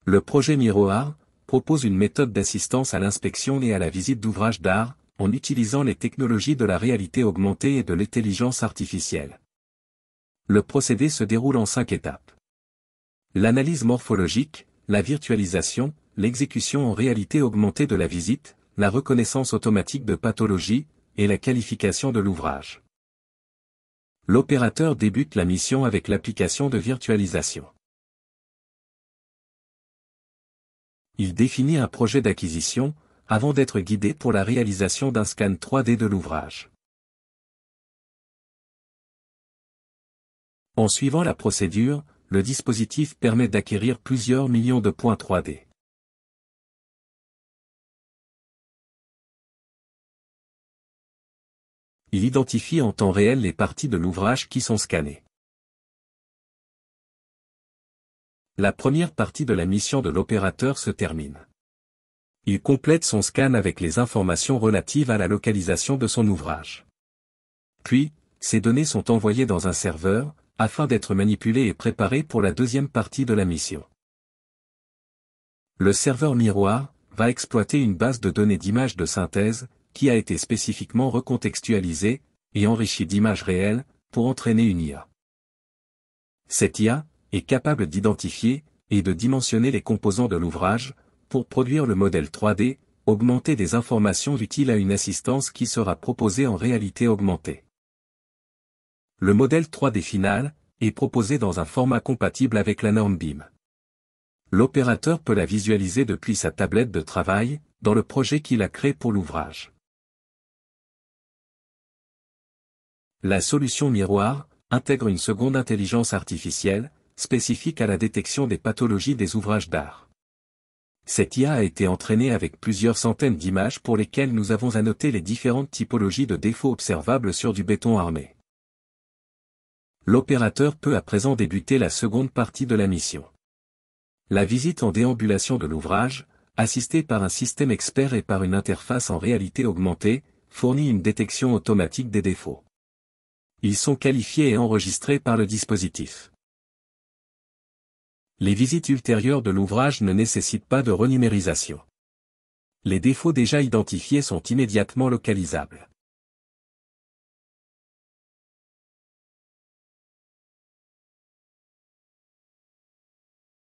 Le projet Miroir propose une méthode d'assistance à l'inspection et à la visite d'ouvrages d'art, en utilisant les technologies de la réalité augmentée et de l'intelligence artificielle. Le procédé se déroule en 5 étapes. L'analyse morphologique, la virtualisation, l'exécution en réalité augmentée de la visite, la reconnaissance automatique de pathologie, et la qualification de l'ouvrage. L'opérateur débute la mission avec l'application de virtualisation. Il définit un projet d'acquisition, avant d'être guidé pour la réalisation d'un scan 3D de l'ouvrage. En suivant la procédure, le dispositif permet d'acquérir plusieurs millions de points 3D. Il identifie en temps réel les parties de l'ouvrage qui sont scannées. La première partie de la mission de l'opérateur se termine. Il complète son scan avec les informations relatives à la localisation de son ouvrage. Puis, ces données sont envoyées dans un serveur, afin d'être manipulées et préparées pour la deuxième partie de la mission. Le serveur Miroir va exploiter une base de données d'images de synthèse, qui a été spécifiquement recontextualisée, et enrichie d'images réelles, pour entraîner une IA. Cette IA est capable d'identifier, et de dimensionner les composants de l'ouvrage, pour produire le modèle 3D, augmenter des informations utiles à une assistance qui sera proposée en réalité augmentée. Le modèle 3D final est proposé dans un format compatible avec la norme BIM. L'opérateur peut la visualiser depuis sa tablette de travail, dans le projet qu'il a créé pour l'ouvrage. La solution Miroir intègre une seconde intelligence artificielle, spécifique à la détection des pathologies des ouvrages d'art. Cette IA a été entraînée avec plusieurs centaines d'images pour lesquelles nous avons annoté les différentes typologies de défauts observables sur du béton armé. L'opérateur peut à présent débuter la seconde partie de la mission. La visite en déambulation de l'ouvrage, assistée par un système expert et par une interface en réalité augmentée, fournit une détection automatique des défauts. Ils sont qualifiés et enregistrés par le dispositif. Les visites ultérieures de l'ouvrage ne nécessitent pas de renumérisation. Les défauts déjà identifiés sont immédiatement localisables.